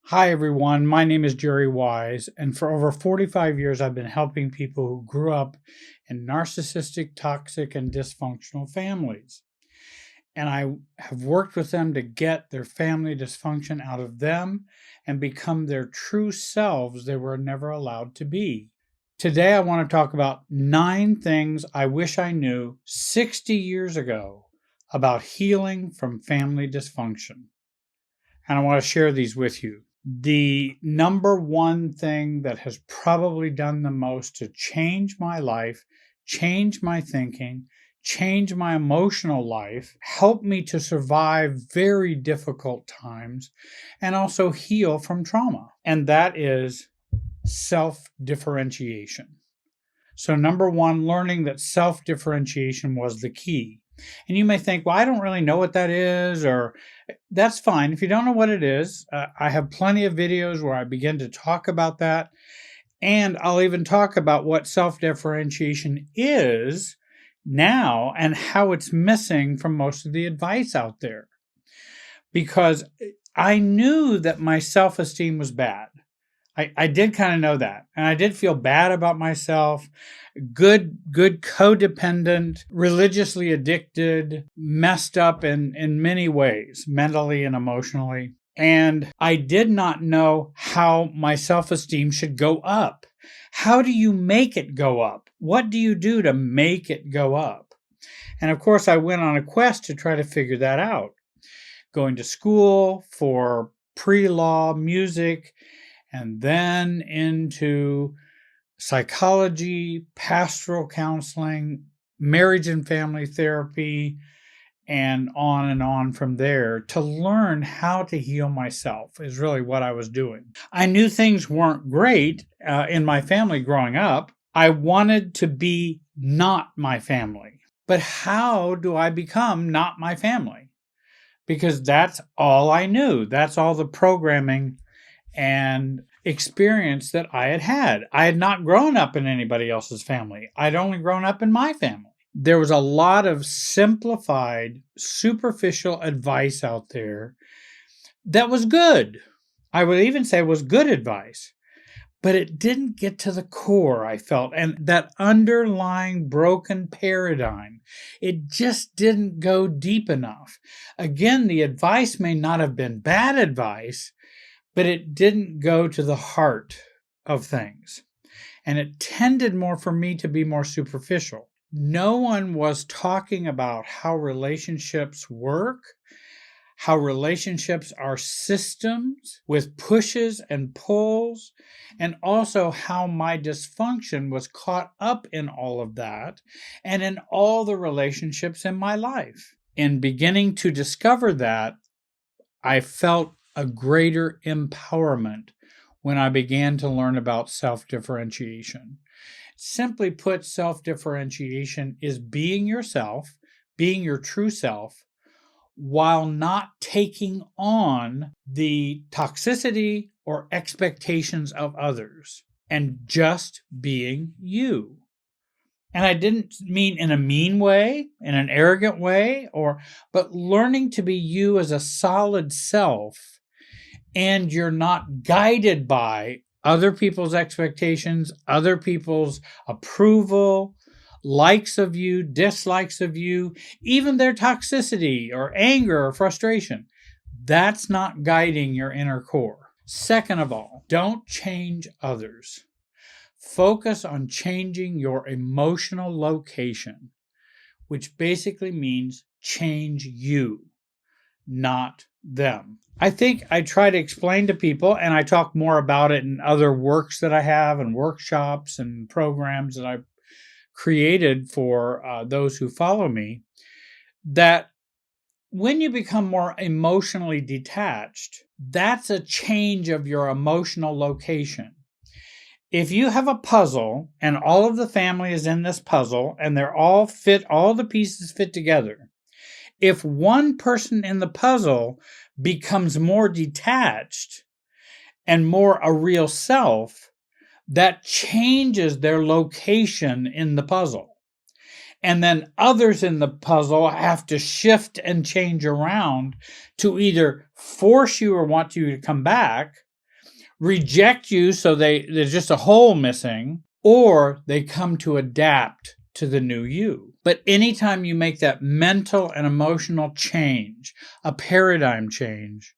Hi, everyone. My name is Jerry Wise, and for over 45 years, I've been helping people who grew up in narcissistic, toxic, and dysfunctional families. And I have worked with them to get their family dysfunction out of them and become their true selves they were never allowed to be. Today, I want to talk about 9 things I wish I knew 60 years ago about healing from family dysfunction. And I want to share these with you. The number one thing that has probably done the most to change my life, change my thinking, change my emotional life, help me to survive very difficult times, and also heal from trauma. And that is self-differentiation. So number one, learning that self-differentiation was the key. And you may think, well, I don't really know what that is, or that's fine. If you don't know what it is, I have plenty of videos where I begin to talk about that. And I'll even talk about what self-differentiation is now and how it's missing from most of the advice out there. Because I knew that my self-esteem was bad. I did kind of know that. And I did feel bad about myself. Good codependent, religiously addicted, messed up in many ways, mentally and emotionally. And I did not know how my self-esteem should go up. How do you make it go up? What do you do to make it go up? And of course, I went on a quest to try to figure that out. Going to school for pre-law, music, and then into psychology, pastoral counseling, marriage and family therapy, and on from there to learn how to heal myself is really what I was doing. I knew things weren't great in my family growing up. I wanted to be not my family. But how do I become not my family? Because that's all I knew. That's all the programming and experience that I had had. I had not grown up in anybody else's family. I'd only grown up in my family. There was a lot of simplified, superficial advice out there that was good. I would even say was good advice, but it didn't get to the core, I felt. And that underlying broken paradigm, it just didn't go deep enough. Again, the advice may not have been bad advice, but it didn't go to the heart of things. And it tended more for me to be more superficial. No one was talking about how relationships work, how relationships are systems with pushes and pulls, and also how my dysfunction was caught up in all of that and in all the relationships in my life. In beginning to discover that, I felt a greater empowerment when I began to learn about self-differentiation. Simply put, self-differentiation is being yourself, being your true self, while not taking on the toxicity or expectations of others, and just being you. And I didn't mean in a mean way, in an arrogant way, but learning to be you as a solid self, and you're not guided by other people's expectations, other people's approval, likes of you, dislikes of you, even their toxicity or anger or frustration. That's not guiding your inner core. Second of all, don't change others. Focus on changing your emotional location, which basically means change you, not them. I think I try to explain to people, and I talk more about it in other works that I have and workshops and programs that I've created for those who follow me, that when you become more emotionally detached, that's a change of your emotional location. If you have a puzzle and all of the family is in this puzzle and all the pieces fit together, if one person in the puzzle becomes more detached and more a real self, that changes their location in the puzzle. And then others in the puzzle have to shift and change around to either force you or want you to come back, reject you so there's just a hole missing, or they come to adapt to the new you. But anytime you make that mental and emotional change, a paradigm change,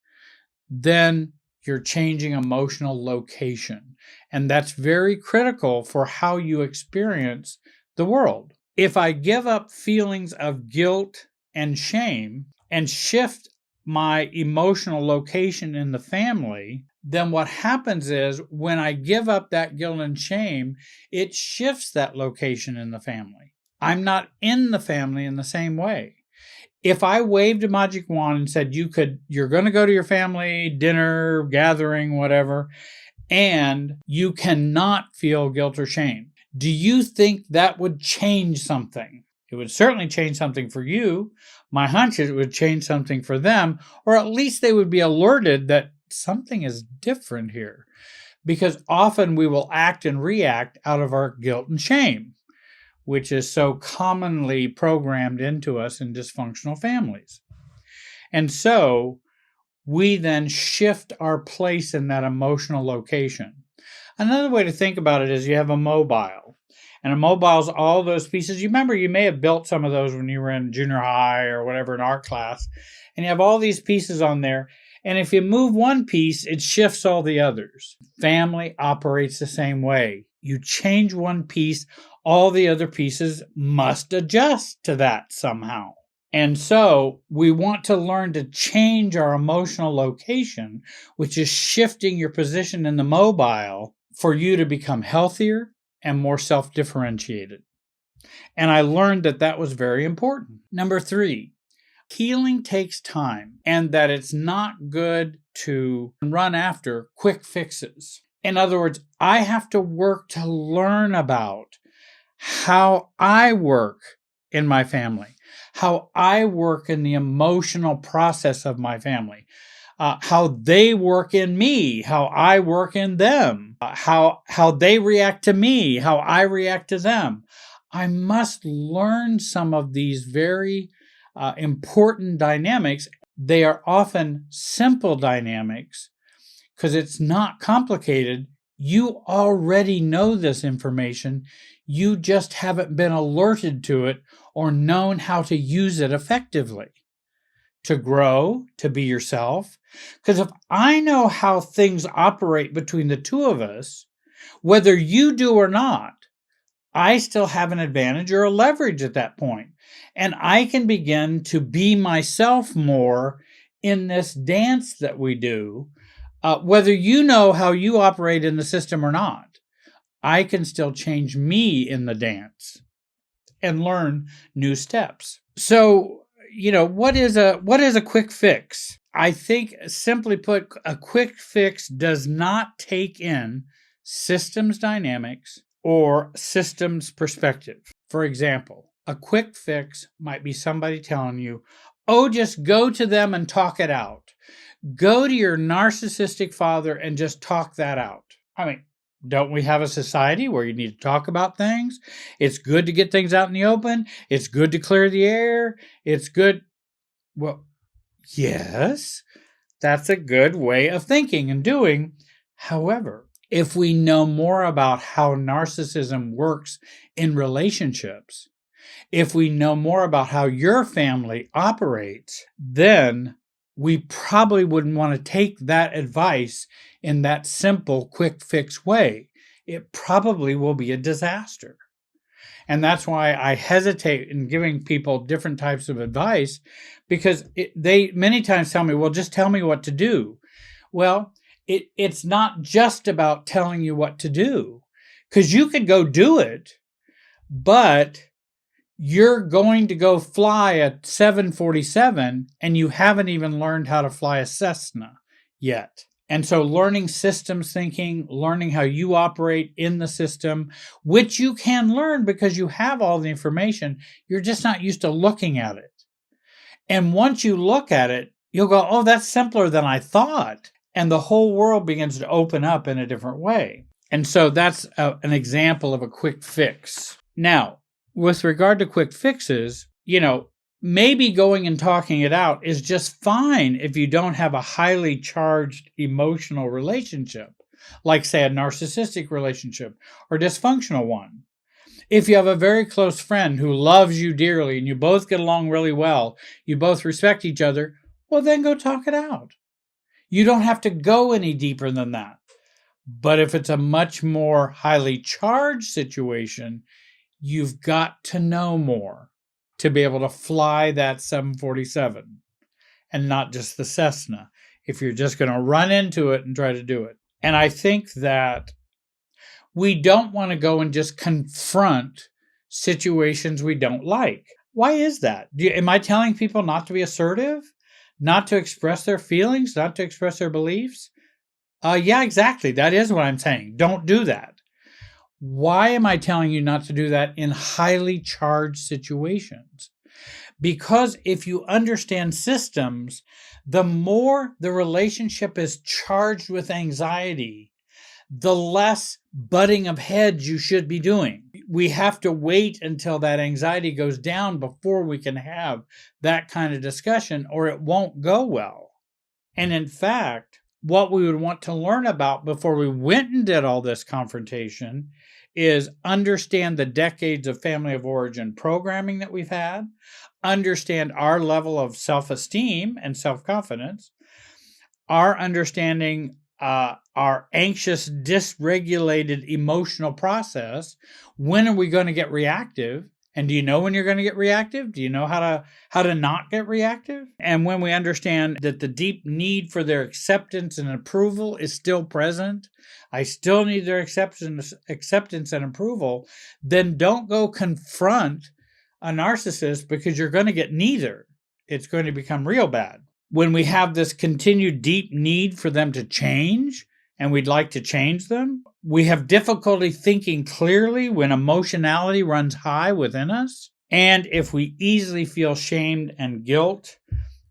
then you're changing emotional location. And that's very critical for how you experience the world. If I give up feelings of guilt and shame and shift my emotional location in the family, then what happens is when I give up that guilt and shame, it shifts that location in the family. I'm not in the family in the same way. If I waved a magic wand and said you're going to go to your family dinner, gathering, whatever, and you cannot feel guilt or shame, do you think that would change something? It would certainly change something for you. My hunch is it would change something for them, or at least they would be alerted that something is different here. Because often we will act and react out of our guilt and shame, which is so commonly programmed into us in dysfunctional families. And so we then shift our place in that emotional location. Another way to think about it is you have a mobile. And a mobile is all those pieces. You remember you may have built some of those when you were in junior high or whatever in art class. And you have all these pieces on there. And if you move one piece, it shifts all the others. Family operates the same way. You change one piece, all the other pieces must adjust to that somehow. And so we want to learn to change our emotional location, which is shifting your position in the mobile for you to become healthier and more self-differentiated. And I learned that that was very important. Number 3, healing takes time, and that it's not good to run after quick fixes. In other words, I have to work to learn about how I work in my family, how I work in the emotional process of my family, how they work in me, how I work in them, how they react to me, how I react to them. I must learn some of these very important dynamics. They are often simple dynamics because it's not complicated. You already know this information. You just haven't been alerted to it or known how to use it effectively to grow, to be yourself. Because if I know how things operate between the two of us, whether you do or not, I still have an advantage or a leverage at that point. And I can begin to be myself more in this dance that we do. Whether you know how you operate in the system or not, I can still change me in the dance and learn new steps. So, what is a quick fix? I think, simply put, a quick fix does not take in systems dynamics or systems perspective. For example, a quick fix might be somebody telling you, oh, just go to them and talk it out. Go to your narcissistic father and just talk that out. I mean, don't we have a society where you need to talk about things? It's good to get things out in the open. It's good to clear the air. It's good. Well, yes, that's a good way of thinking and doing. However, if we know more about how narcissism works in relationships, if we know more about how your family operates, then we probably wouldn't want to take that advice in that simple, quick fix way. It probably will be a disaster. And that's why I hesitate in giving people different types of advice, because they many times tell me, well, just tell me what to do. Well, it's not just about telling you what to do, because you could go do it, but you're going to go fly a 747 and you haven't even learned how to fly a Cessna yet. And so learning systems thinking, learning how you operate in the system, which you can learn because you have all the information, you're just not used to looking at it. And once you look at it, you'll go, oh, that's simpler than I thought. And the whole world begins to open up in a different way. And so that's an example of a quick fix. Now, with regard to quick fixes, maybe going and talking it out is just fine if you don't have a highly charged emotional relationship. like, say, a narcissistic relationship or dysfunctional one. If you have a very close friend who loves you dearly and you both get along really well, you both respect each other, well, then go talk it out. You don't have to go any deeper than that. But if it's a much more highly charged situation, you've got to know more to be able to fly that 747 and not just the Cessna if you're just going to run into it and try to do it. And I think that we don't want to go and just confront situations we don't like. Why is that? Am I telling people not to be assertive? Not to express their feelings? Not to express their beliefs? Yeah, exactly. That is what I'm saying. Don't do that. Why am I telling you not to do that in highly charged situations? Because if you understand systems, the more the relationship is charged with anxiety, the less butting of heads you should be doing. We have to wait until that anxiety goes down before we can have that kind of discussion, or it won't go well. And in fact, what we would want to learn about before we went and did all this confrontation is understand the decades of family of origin programming that we've had, understand our level of self-esteem and self-confidence, our understanding our anxious, dysregulated emotional process. When are we going to get reactive? And do you know when you're going to get reactive? Do you know how to not get reactive? And when we understand that the deep need for their acceptance and approval is still present, I still need their acceptance and approval, then don't go confront a narcissist, because you're going to get neither. It's going to become real bad. When we have this continued deep need for them to change, and we'd like to change them, we have difficulty thinking clearly when emotionality runs high within us. And if we easily feel shamed and guilt,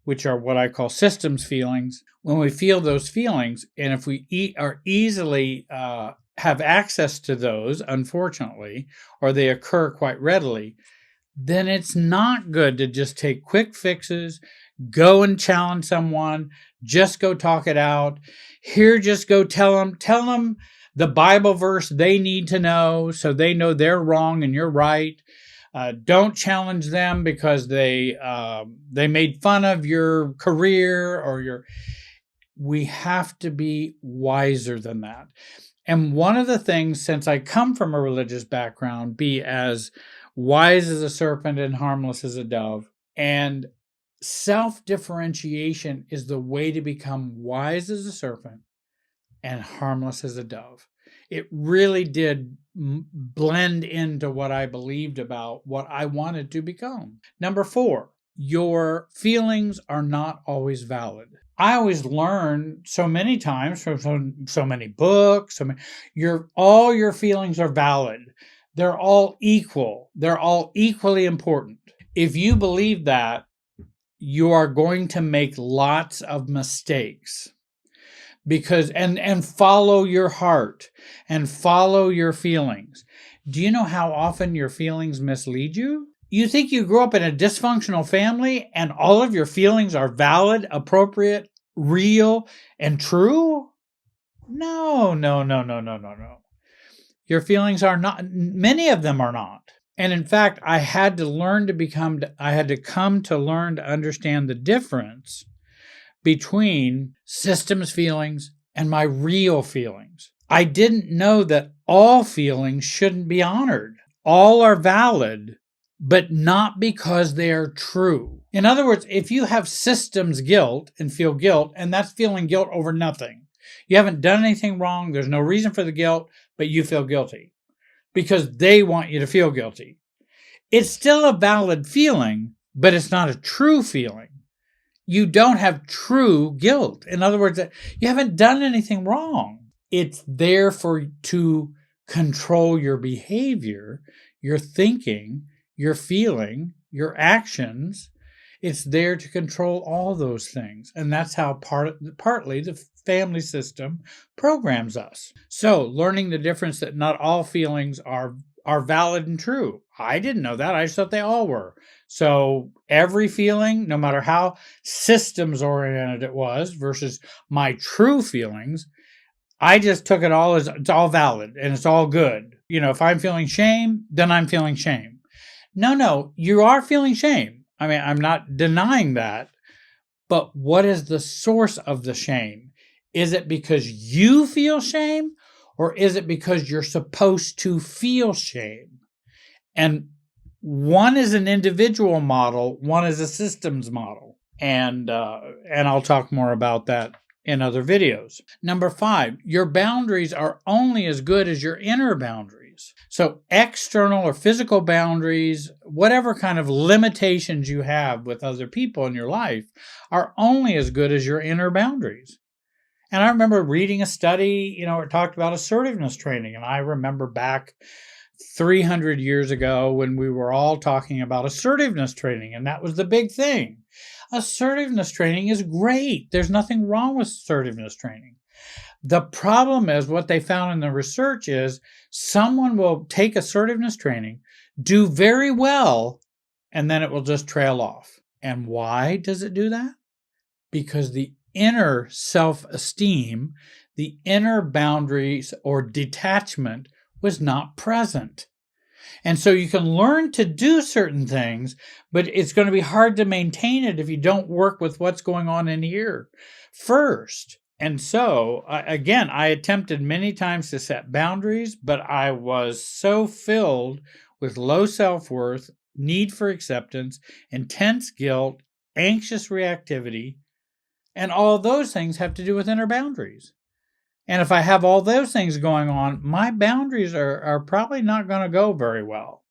which are what I call systems feelings, when we feel those feelings, and if we are easily have access to those, unfortunately, or they occur quite readily, then it's not good to just take quick fixes, go and challenge someone, just go talk it out. Here, just go tell them the Bible verse they need to know so they know they're wrong and you're right. Don't challenge them because they made fun of your career or your. We have to be wiser than that. And one of the things, since I come from a religious background, be as wise as a serpent and harmless as a dove. And self-differentiation is the way to become wise as a serpent and harmless as a dove. It really did blend into what I believed about what I wanted to become. Number 4, your feelings are not always valid. I always learn so many times from so many books, all your feelings are valid. They're all equal. They're all equally important. If you believe that, you are going to make lots of mistakes. Because and follow your heart and follow your feelings. Do you know how often your feelings mislead you? You think you grew up in a dysfunctional family and all of your feelings are valid, appropriate, real, and true? No. Your feelings are not, many of them are not. And in fact, I had to come to learn to understand the difference between systems feelings and my real feelings. I didn't know that all feelings shouldn't be honored. All are valid, but not because they are true. In other words, if you have systems guilt and feel guilt, and that's feeling guilt over nothing, you haven't done anything wrong, there's no reason for the guilt, but you feel guilty because they want you to feel guilty. It's still a valid feeling, but it's not a true feeling. You don't have true guilt. In other words, you haven't done anything wrong. It's there to control your behavior, your thinking, your feeling, your actions. It's there to control all those things. And that's how partly the family system programs us. So learning the difference that not all feelings are valid and true. I didn't know that. I just thought they all were. So every feeling, no matter how systems oriented it was versus my true feelings, I just took it all as it's all valid and it's all good. If I'm feeling shame, then I'm feeling shame. No, you are feeling shame. I mean, I'm not denying that. But what is the source of the shame? Is it because you feel shame, or is it because you're supposed to feel shame? And one is an individual model, one is a systems model. And I'll talk more about that in other videos. Number 5, your boundaries are only as good as your inner boundaries. So external or physical boundaries, whatever kind of limitations you have with other people in your life, are only as good as your inner boundaries. And I remember reading a study, it talked about assertiveness training. And I remember back 300 years ago when we were all talking about assertiveness training, and that was the big thing. Assertiveness training is great. There's nothing wrong with assertiveness training. The problem is what they found in the research is someone will take assertiveness training, do very well, and then it will just trail off. And why does it do that? Because the inner self-esteem, the inner boundaries or detachment was not present. And so you can learn to do certain things, but it's going to be hard to maintain it if you don't work with what's going on in here first. And so, again, I attempted many times to set boundaries, but I was so filled with low self-worth, need for acceptance, intense guilt, anxious reactivity, and all those things have to do with inner boundaries. And if I have all those things going on, my boundaries are probably not going to go very well.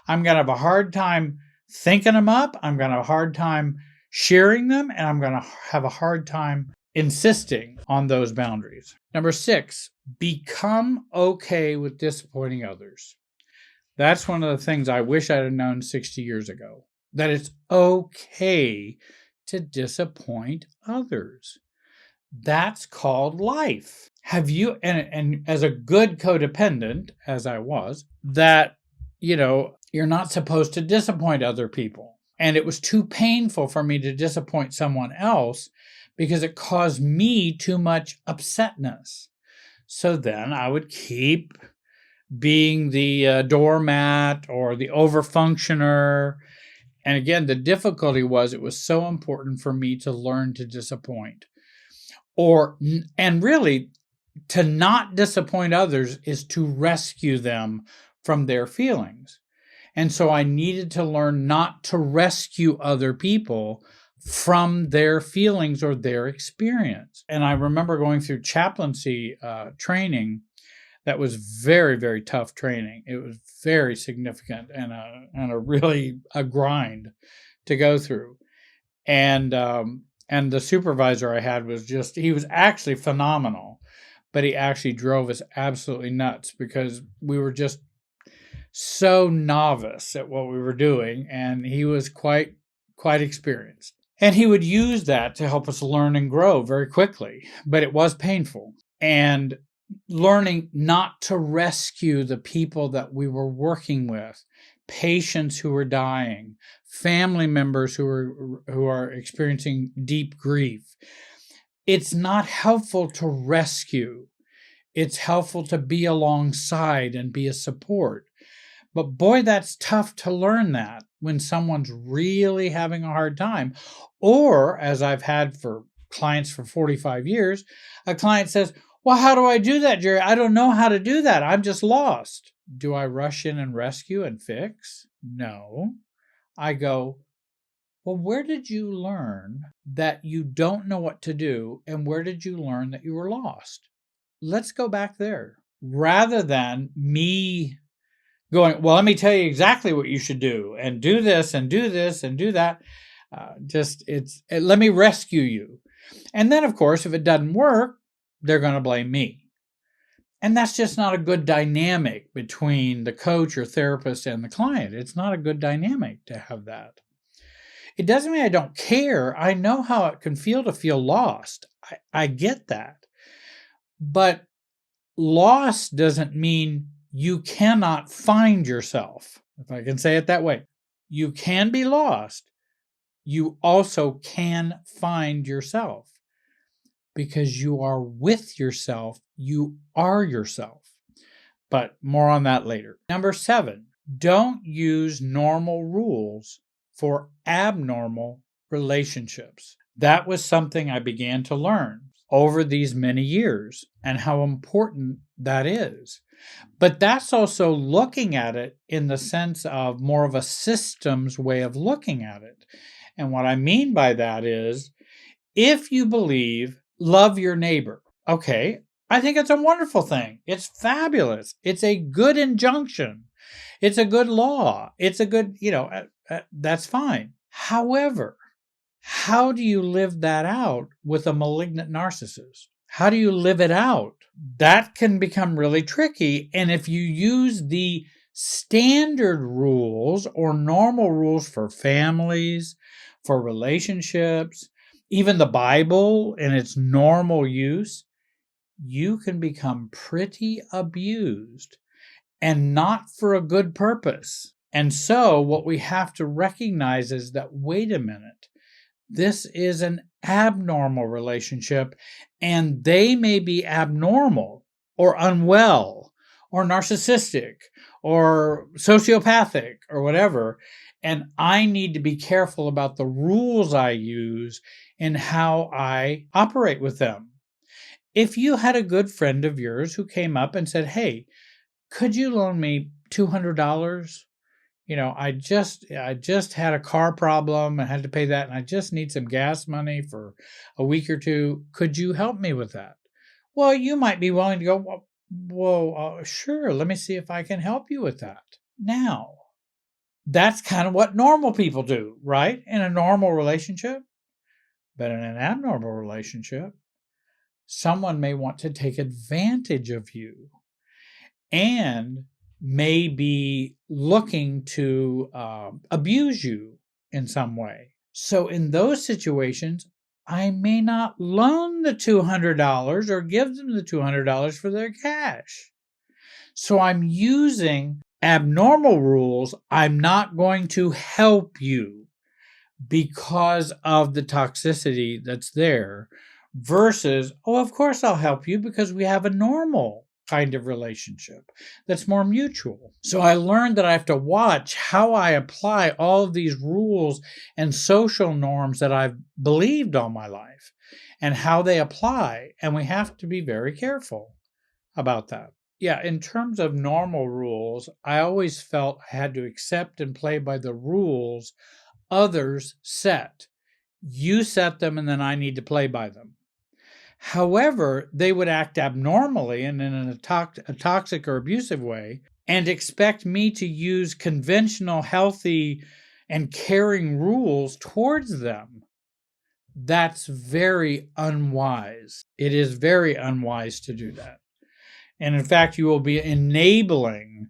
I'm going to have a hard time thinking them up. I'm going to have a hard time sharing them. And I'm going to have a hard time insisting on those boundaries. Number 6, become okay with disappointing others. That's one of the things I wish I'd have known 60 years ago, that it's okay to disappoint others. That's called life. Have you, and as a good codependent, as I was, that, you're not supposed to disappoint other people. And it was too painful for me to disappoint someone else because it caused me too much upsetness. So then I would keep being the doormat or the overfunctioner. And again, the difficulty was it was so important for me to learn to disappoint. And really, to not disappoint others is to rescue them from their feelings. And so I needed to learn not to rescue other people from their feelings or their experience. And I remember going through chaplaincy training that was very, very tough training. It was very significant and a really a grind to go through. And the supervisor I had he was actually phenomenal, but he actually drove us absolutely nuts because we were just so novice at what we were doing, and he was quite experienced. And he would use that to help us learn and grow very quickly, but it was painful. And learning not to rescue the people that we were working with, patients who were dying, family members who are experiencing deep grief. It's not helpful to rescue. It's helpful to be alongside and be a support. But boy, that's tough to learn that when someone's really having a hard time. Or, as I've had for clients for 45 years, a client says, well, how do I do that, Jerry? I don't know how to do that. I'm just lost. Do I rush in and rescue and fix? No. I go, well, where did you learn that you don't know what to do? And where did you learn that you were lost? Let's go back there. Rather than me going, well, let me tell you exactly what you should do and do this and do this and do that. Let me rescue you. And then, of course, if it doesn't work, they're going to blame me. And that's just not a good dynamic between the coach or therapist and the client. It's not a good dynamic to have that. It doesn't mean I don't care. I know how it can feel to feel lost. I get that. But lost doesn't mean you cannot find yourself, if I can say it that way. You can be lost. You also can find yourself. because you are with yourself, you are yourself. But more on that later. Number 7, don't use normal rules for abnormal relationships. That was something I began to learn over these many years and how important that is. But that's also looking at it in the sense of more of a systems way of looking at it. And what I mean by that is, if you believe love your neighbor, okay, I think it's a wonderful thing. It's fabulous. It's a good injunction. It's a good law. It's a good, that's fine. However, how do you live that out with a malignant narcissist? How do you live it out? That can become really tricky. And if you use the standard rules or normal rules for families, for relationships, even the Bible in its normal use, you can become pretty abused and not for a good purpose. And so what we have to recognize is that, wait a minute, this is an abnormal relationship, and they may be abnormal or unwell or narcissistic or sociopathic or whatever. And I need to be careful about the rules I use and how I operate with them. If you had a good friend of yours who came up and said, hey, could you loan me $200? I just had a car problem and had to pay that, and I just need some gas money for a week or two. Could you help me with that? Well, you might be willing to go, well, sure, let me see if I can help you with that. Now, that's kind of what normal people do, right? In a normal relationship. But in an abnormal relationship, someone may want to take advantage of you and may be looking to abuse you in some way. So in those situations, I may not loan the $200 or give them the $200 for their cash. So I'm using abnormal rules. I'm not going to help you because of the toxicity that's there versus, oh, of course I'll help you because we have a normal kind of relationship that's more mutual. So I learned that I have to watch how I apply all of these rules and social norms that I've believed all my life and how they apply. And we have to be very careful about that. Yeah, in terms of normal rules, I always felt I had to accept and play by the rules others set. You set them, and then I need to play by them. However, they would act abnormally and in a toxic or abusive way and expect me to use conventional, healthy, and caring rules towards them. That's very unwise. It is very unwise to do that. And in fact, you will be enabling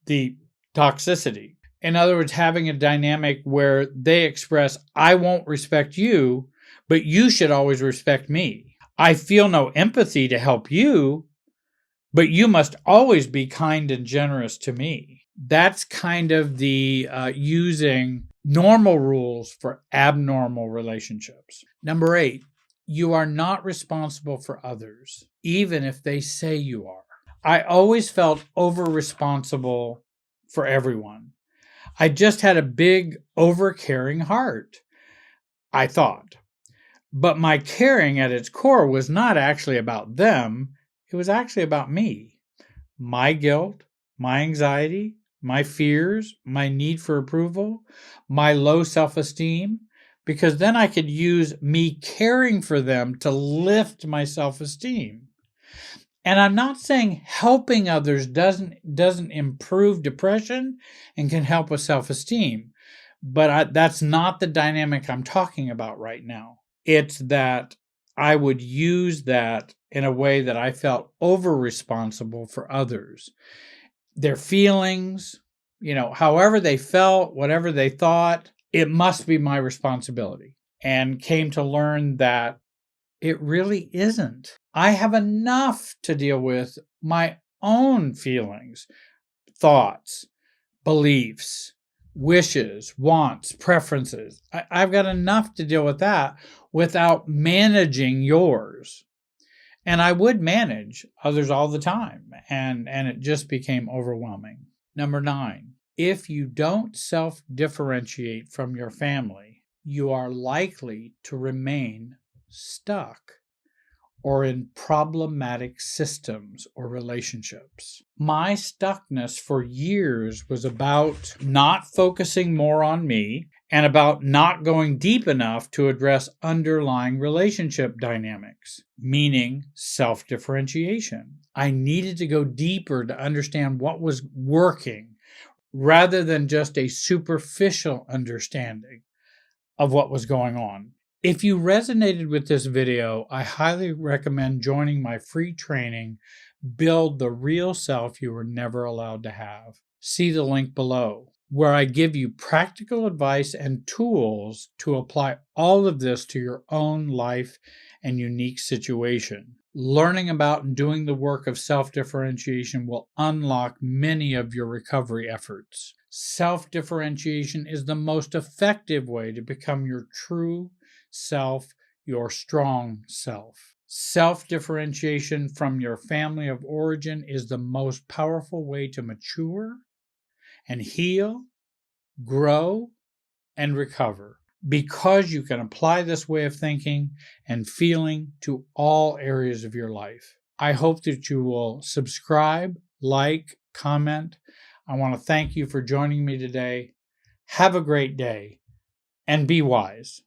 the toxicity. In other words, having a dynamic where they express, I won't respect you, but you should always respect me. I feel no empathy to help you, but you must always be kind and generous to me. That's kind of the using normal rules for abnormal relationships. Number 8, you are not responsible for others, even if they say you are. I always felt over-responsible for everyone. I just had a big, over-caring heart, I thought. But my caring at its core was not actually about them. It was actually about me. My guilt, my anxiety, my fears, my need for approval, my low self-esteem, because then I could use me caring for them to lift my self-esteem. And I'm not saying helping others doesn't improve depression and can help with self-esteem, but that's not the dynamic I'm talking about right now. It's that I would use that in a way that I felt over-responsible for others. Their feelings, however they felt, whatever they thought, it must be my responsibility. And came to learn that it really isn't. I have enough to deal with my own feelings, thoughts, beliefs, wishes, wants, preferences. I've got enough to deal with that without managing yours. And I would manage others all the time, and it just became overwhelming. Number 9, if you don't self-differentiate from your family, you are likely to remain stuck or in problematic systems or relationships. My stuckness for years was about not focusing more on me and about not going deep enough to address underlying relationship dynamics, meaning self-differentiation. I needed to go deeper to understand what was working rather than just a superficial understanding of what was going on. If you resonated with this video, I highly recommend joining my free training, Build the Real Self You Were Never Allowed to Have. See the link below, where I give you practical advice and tools to apply all of this to your own life and unique situation. Learning about and doing the work of self-differentiation will unlock many of your recovery efforts. Self-differentiation is the most effective way to become your true self, your strong self. Self-differentiation from your family of origin is the most powerful way to mature and heal, grow, and recover, because you can apply this way of thinking and feeling to all areas of your life. I hope that you will subscribe, like, comment. I want to thank you for joining me today. Have a great day and be wise.